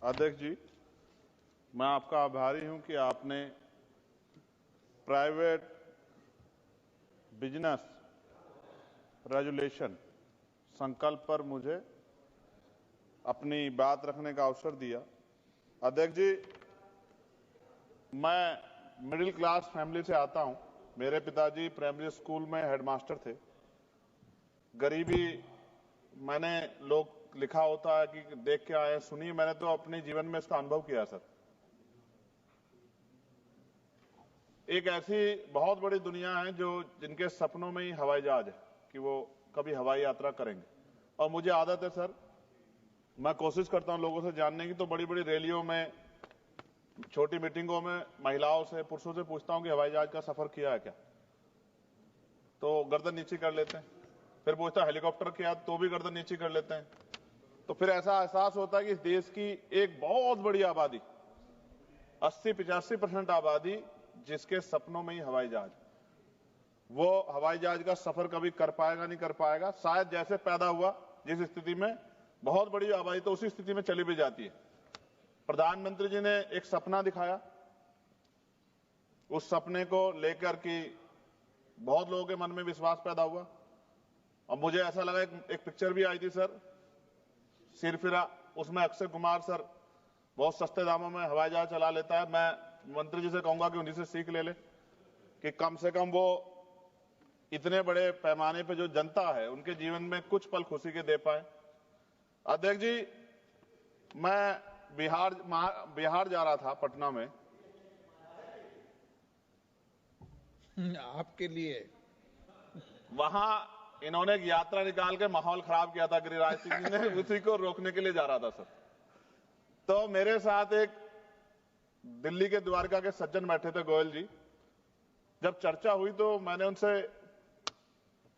अध्यक्ष जी, मैं आपका आभारी हूं कि आपने प्राइवेट बिजनेस रेजुलेशन संकल्प पर मुझे अपनी बात रखने का अवसर दिया। अध्यक्ष जी, मैं मिडिल क्लास फैमिली से आता हूं। मेरे पिताजी प्राइमरी स्कूल में हेडमास्टर थे। गरीबी मैंने लोग लिखा होता है कि देख के आए, सुनिए, मैंने तो अपने जीवन में इसका अनुभव किया सर। एक ऐसी बहुत बड़ी दुनिया है जो जिनके सपनों में ही हवाई जहाज है कि वो कभी हवाई यात्रा करेंगे। और मुझे आदत है सर, मैं कोशिश करता हूं लोगों से जानने की, तो बड़ी बड़ी रैलियों में, छोटी मीटिंगों में महिलाओं से, पुरुषों से पूछता हूं कि हवाई जहाज का सफर किया है क्या, तो गर्दन नीचे कर लेते हैं। फिर पूछता हेलीकॉप्टर किया, तो भी गर्दन नीचे कर लेते हैं। तो फिर ऐसा एहसास होता है कि इस देश की एक बहुत बड़ी आबादी, 80-85% आबादी जिसके सपनों में ही हवाई जहाज, वो हवाई जहाज का सफर कभी कर पाएगा नहीं कर पाएगा। शायद जैसे पैदा हुआ जिस स्थिति में, बहुत बड़ी आबादी तो उसी स्थिति में चली भी जाती है। प्रधानमंत्री जी ने एक सपना दिखाया, उस सपने को लेकर के बहुत लोगों के मन में विश्वास पैदा हुआ। और मुझे ऐसा लगा, एक पिक्चर भी आई थी सर, सिरफिरा, उसमें अक्षय कुमार सर बहुत सस्ते दामों में हवाई जहाज चला लेता है। मैं मंत्री जी से कहूंगा कि उन्हीं से सीख ले कि कम से कम वो इतने बड़े पैमाने पे जो जनता है उनके जीवन में कुछ पल खुशी के दे पाए। अध्यक्ष जी, मैं बिहार जा रहा था, पटना में। आपके लिए वहां इन्होंने एक यात्रा निकाल के माहौल खराब किया था गिरिराज सिंह जी ने, उसी को रोकने के लिए जा रहा था सर। तो मेरे साथ एक दिल्ली के द्वारका के सज्जन बैठे थे, गोयल जी। जब चर्चा हुई तो मैंने उनसे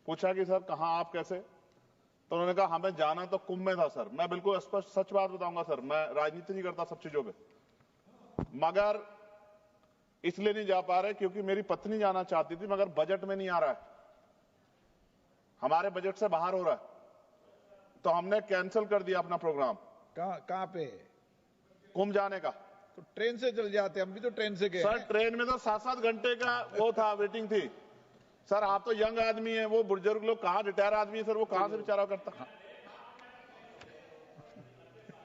पूछा कि सर कहां आप, कैसे? तो उन्होंने कहा हमें जाना तो कुंभ में था सर। मैं बिल्कुल स्पष्ट सच बात बताऊंगा सर, मैं राजनीति नहीं करता सब चीजों पे, मगर इसलिए नहीं जा पा रहे क्योंकि मेरी पत्नी जाना चाहती थी, मगर बजट में नहीं आ रहा है, हमारे बजट से बाहर हो रहा है। तो हमने कैंसिल कर दिया अपना प्रोग्राम। कहां पे? कुंभ जाने का। तो ट्रेन से चल जाते, हम भी तो ट्रेन से गए सर। ट्रेन में तो 7-7 घंटे का वो था, वेटिंग थी सर। आप तो यंग आदमी है, वो बुजुर्ग लोग कहां, रिटायर आदमी है सर, वो कहां से बेचारा करता।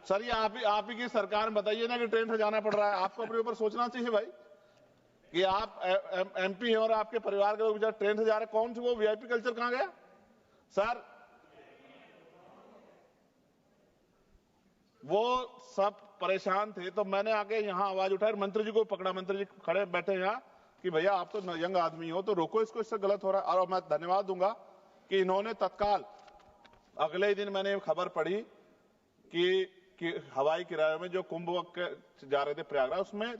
सर ये आप ही की सरकार में बताइए ना कि ट्रेन से जाना पड़ रहा है। आपको अपने ऊपर सोचना चाहिए भाई कि आप एमपी हैं और आपके परिवार के लोग बेचारे ट्रेन से जा रहे हैं। कौन सी वो वीआईपी कल्चर कहां गया सर? वो सब परेशान थे, तो मैंने आके यहां आवाज उठाई, मंत्री जी को पकड़ा। मंत्री जी खड़े बैठे यहां कि भैया आप तो यंग आदमी हो, तो रोको इसको, इससे गलत हो रहा है। और मैं धन्यवाद दूंगा कि इन्होंने तत्काल अगले ही दिन मैंने खबर पढ़ी कि हवाई किराए में जो कुंभ जा रहे थे प्रयागराज, उसमें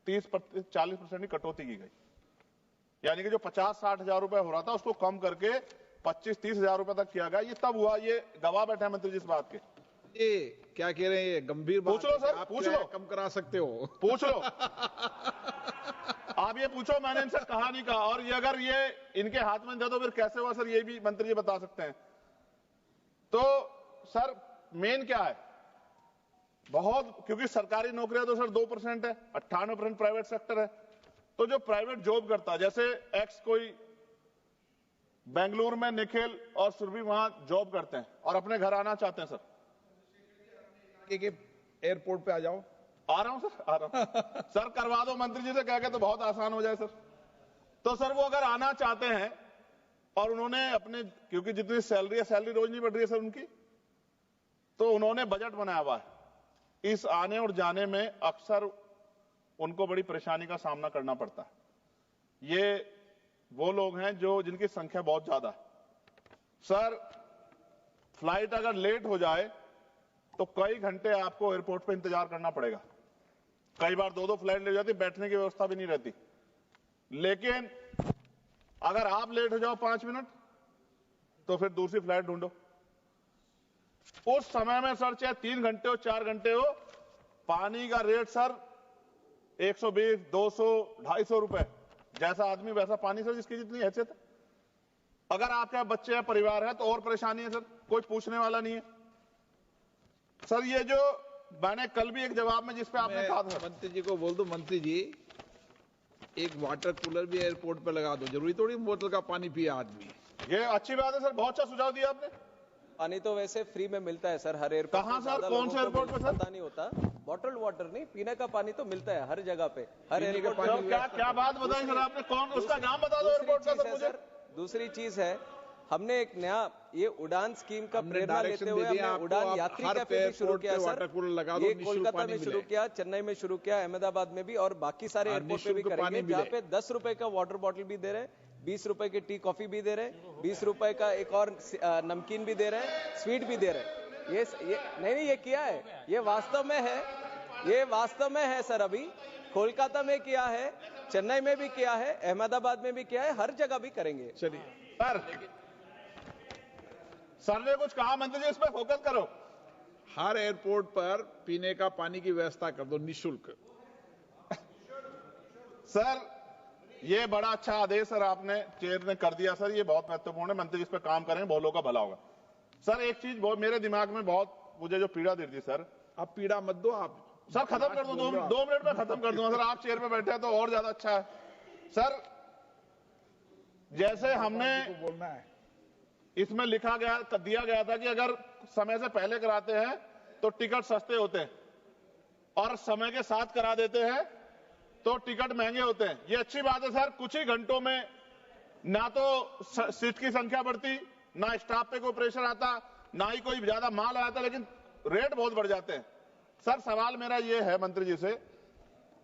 30-40% की कटौती की गई। यानी कि जो 50-60 हजार रुपए हो रहा था उसको कम करके 25-30 हजार रुपए तक किया गया। ये तब हुआ, ये गवाह बैठे मंत्री जी इस बात के। ये क्या कह रहे हैं? ये गंभीर बात पूछ लो सर, आप पूछ लो, कम करा सकते हो, पूछ लो आप ये पूछो, मैंने इनसे कहा नहीं कहा। और ये अगर ये इनके हाथ में दे तो फिर कैसे हुआ सर, ये भी मंत्री जी बता सकते हैं। तो सर मेन क्या है, बहुत, क्योंकि सरकारी नौकरियां तो सर 2% है, 98% प्राइवेट सेक्टर है। तो जो प्राइवेट जॉब करता है, जैसे एक्स कोई बेंगलुरु में निखिल और सुरभि वहां जॉब करते हैं और अपने घर आना चाहते हैं सर, एयरपोर्ट पे आ जाओ। आ रहा हूं सर, आ रहा हूं सर, करवा दो मंत्री जी से कह के, तो बहुत आसान हो जाए सर। तो सर वो अगर आना चाहते हैं और उन्होंने अपने, क्योंकि जितनी सैलरी है, सैलरी रोज नहीं बढ़ रही है सर उनकी, तो उन्होंने बजट बनाया हुआ है। इस आने और जाने में अक्सर उनको बड़ी परेशानी का सामना करना पड़ता है। ये वो लोग हैं जो जिनकी संख्या बहुत ज्यादा है सर। फ्लाइट अगर लेट हो जाए तो कई घंटे आपको एयरपोर्ट पे इंतजार करना पड़ेगा। कई बार 2-2 फ्लाइट ले जाती, बैठने की व्यवस्था भी नहीं रहती। लेकिन अगर आप लेट हो जाओ 5 मिनट, तो फिर दूसरी फ्लाइट ढूंढो। उस समय में सर चाहे 3 घंटे हो, 4 घंटे हो, पानी का रेट सर 120, 200, 250 रुपए। जैसा आदमी वैसा पानी सर, जिसकी जितनी हैसियत है। अगर आपके बच्चे या परिवार है तो और परेशानी है सर, कोई पूछने वाला नहीं है सर। ये जो मैंने कल भी एक जवाब में जिसपे आपने मैं कहा था मंत्री जी को बोल दूं, मंत्री जी एक वाटर कूलर भी एयरपोर्ट पे लगा दो, जरूरी थोड़ी बोतल का पानी पिए आदमी। ये अच्छी बात है सर, बहुत अच्छा सुझाव दिया आपने। पानी तो वैसे फ्री में मिलता है सर, हर एयरपोर्ट कहाँ पे। सर? ज्यादा कौन लोगों से को एयरपोर्ट पे सर? पता नहीं होता। बॉटल्ड वाटर नहीं, पीने का पानी तो मिलता है हर जगह पे, हर पीने का एयरपोर्ट पानी पे। क्या क्या बात बताई सर आपने? कौन, उसका नाम बता दो एयरपोर्ट का सर मुझे। दूसरी चीज है, हमने एक नया ये उड़ान स्कीम का हमने प्रेरणा डायरेक्शन लेते हुए दे दिया हमने आपको, उड़ान आप यात्री हर कैफे भी शुरू एयरपोर्ट किया पे सर। वाटर कूलर लगा दो, ये निःशुल्क कोलकाता पानी में शुरू मिले। किया, चेन्नई में शुरू किया, अहमदाबाद में भी, और बाकी सारे हाँ, एयरपोर्ट पे भी निःशुल्क करेंगे, पानी जहाँ मिले। पे 10 रुपए का वाटर बॉटल भी दे रहे हैं, 20 रुपए की टी कॉफी भी दे रहे हैं, 20 रुपए का एक और नमकीन भी दे रहे हैं, स्वीट भी दे रहे हैं। ये नहीं, ये किया है, ये वास्तव में है, ये वास्तव में है सर। अभी कोलकाता में किया है, चेन्नई में भी किया है, अहमदाबाद में भी किया है, हर जगह भी करेंगे। चलिए, सर ने कुछ कहा, मंत्री जी इस पर फोकस करो। हर एयरपोर्ट पर पीने का पानी की व्यवस्था कर दो निःशुल्क। सर ये बड़ा अच्छा आदेश सर आपने चेयर ने कर दिया सर, ये बहुत महत्वपूर्ण है। मंत्री जी इस पर काम करेंगे, बहुत लोगों का भला होगा। सर एक चीज बहुत मेरे दिमाग में बहुत मुझे जो पीड़ा देती सर, अब पीड़ा मत दो आप सर खत्म कर दो, 2 मिनट में खत्म कर दूंगा सर। आप चेयर पे बैठे हैं तो और ज्यादा अच्छा है सर। जैसे हमने बोलना है। इसमें लिखा गया, दिया गया था कि अगर समय से पहले कराते हैं तो टिकट सस्ते होते हैं, और समय के साथ करा देते हैं तो टिकट महंगे होते हैं। ये अच्छी बात है सर। कुछ ही घंटों में ना तो सीट की संख्या बढ़ती, ना स्टाफ पे कोई प्रेशर आता, ना ही कोई ज्यादा माल आता, लेकिन रेट बहुत बढ़ जाते हैं। सर सवाल मेरा ये है मंत्री जी से,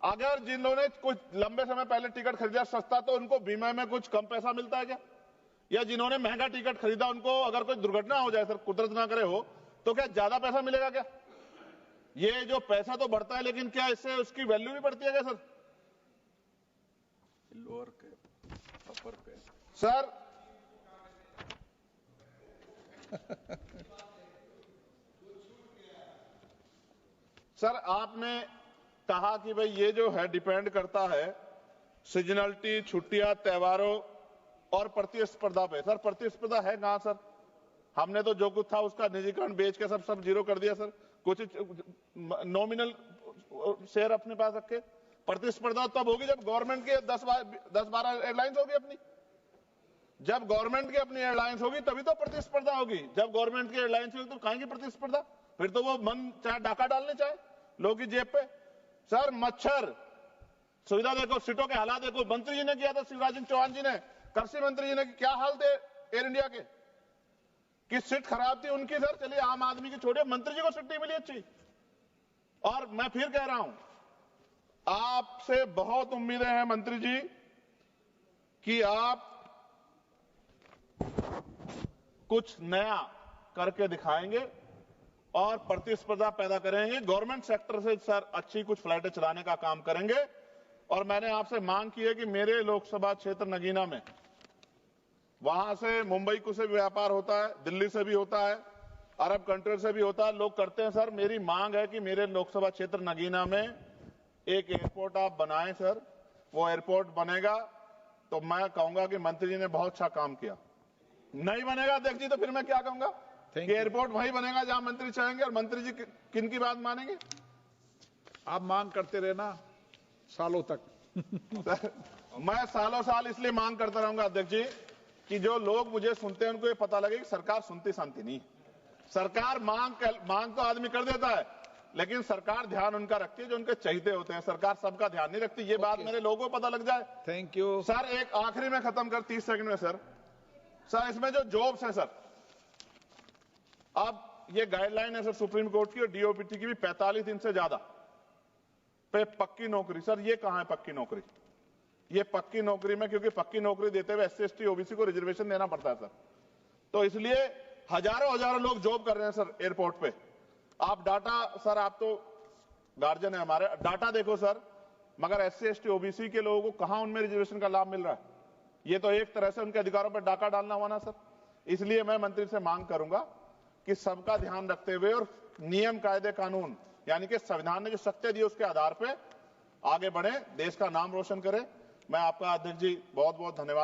अगर जिन लोगों ने कुछ लंबे समय पहले टिकट खरीदा सस्ता, तो उनको बीमा में कुछ कम पैसा मिलता है क्या? या जिन्होंने महंगा टिकट खरीदा उनको अगर कोई दुर्घटना हो जाए सर, कुदरत ना करे हो, तो क्या ज्यादा पैसा मिलेगा क्या? ये जो पैसा तो बढ़ता है, लेकिन क्या इससे उसकी वैल्यू भी बढ़ती है क्या सर? लोअर के अपर पे सर सर आपने कहा कि भाई ये जो है डिपेंड करता है सीजनलिटी, छुट्टियां, त्योहारों और प्रतिस्पर्धा पे। सर प्रतिस्पर्धा है कहां सर? हमने तो जो कुछ था उसका निजीकरण बेच के सब जीरो कर दिया सर। कुछ नॉमिनल शेयर अपने पास रखे। प्रतिस्पर्धा तब होगी जब गवर्नमेंट के 10-12 एयरलाइंस होगी अपनी। जब गवर्नमेंट की अपनी एयरलाइंस होगी तभी तो प्रतिस्पर्धा होगी। जब गवर्नमेंट की एयरलाइंस होगी तो कहां की प्रतिस्पर्धा? फिर तो वो मन चाहे डाका डालने चाहे लोगों की जेब पे। सर मच्छर सुविधा देखो, सीटों के हालात देखो। मंत्री जी ने किया था, शिवराज सिंह चौहान जी ने, कृषि मंत्री जी ने, क्या हाल थे एयर इंडिया के, कि सीट खराब थी उनकी सर। चलिए आम आदमी की छोड़िए, मंत्री जी को सीट नहीं मिली अच्छी। और मैं फिर कह रहा हूं, आपसे बहुत उम्मीदें हैं मंत्री जी कि आप कुछ नया करके दिखाएंगे और प्रतिस्पर्धा पैदा करेंगे। गवर्नमेंट सेक्टर से सर अच्छी कुछ फ्लाइटें चलाने का काम करेंगे। और मैंने आपसे मांग की है कि मेरे लोकसभा क्षेत्र नगीना में, वहां से मुंबई को से भी व्यापार होता है, दिल्ली से भी होता है, अरब कंट्री से भी होता है, लोग करते हैं सर। मेरी मांग है कि मेरे लोकसभा क्षेत्र नगीना में एक एयरपोर्ट आप बनाएं सर। वो एयरपोर्ट बनेगा तो मैं कहूंगा कि मंत्री जी ने बहुत अच्छा काम किया। नहीं बनेगा अध्यक्ष जी तो फिर मैं क्या कहूंगा कि एयरपोर्ट वहीं बनेगा जहां मंत्री चाहेंगे। और मंत्री जी किन की बात मानेंगे? आप मांग करते रहना सालों तक। मैं सालों साल इसलिए मांग करता रहूंगा अध्यक्ष जी कि जो लोग मुझे सुनते हैं उनको ये पता लगे कि सरकार सुनती शांति नहीं है। सरकार मांग तो आदमी कर देता है, लेकिन सरकार ध्यान उनका रखती है जो उनके चाहते होते हैं। सरकार सबका ध्यान नहीं रखती। ये बात मेरे लोगों को पता लग जाए। थैंक यू सर एक आखिरी में खत्म कर 30 सेकंड में सर इसमें जो जॉब्स है सर, अब ये गाइडलाइन है सर सुप्रीम कोर्ट की और डीओपीटी की भी, 45 दिन से ज्यादा पे पक्की नौकरी। सर ये कहां है पक्की नौकरी? ये पक्की नौकरी में, क्योंकि पक्की नौकरी देते हुए SC ST OBC को रिजर्वेशन देना पड़ता है सर, तो इसलिए हजारों लोग जॉब कर रहे हैं सर एयरपोर्ट पे। आप डाटा सर, आप तो गार्जियन है हमारे, डाटा देखो सर, मगर SC ST OBC के लोगों को कहां उनमें रिजर्वेशन का लाभ मिल रहा है? ये तो एक तरह से उनके अधिकारों पर डाका डालना हुआ ना सर। इसलिए मैं मंत्री से मांग करूंगा कि सबका ध्यान रखते हुए और नियम, कायदे, कानून, यानी कि संविधान ने जो सत्य दी उसके आधार पर आगे बढ़े, देश का नाम रोशन करें। मैं आपका अध्यक्ष जी बहुत बहुत धन्यवाद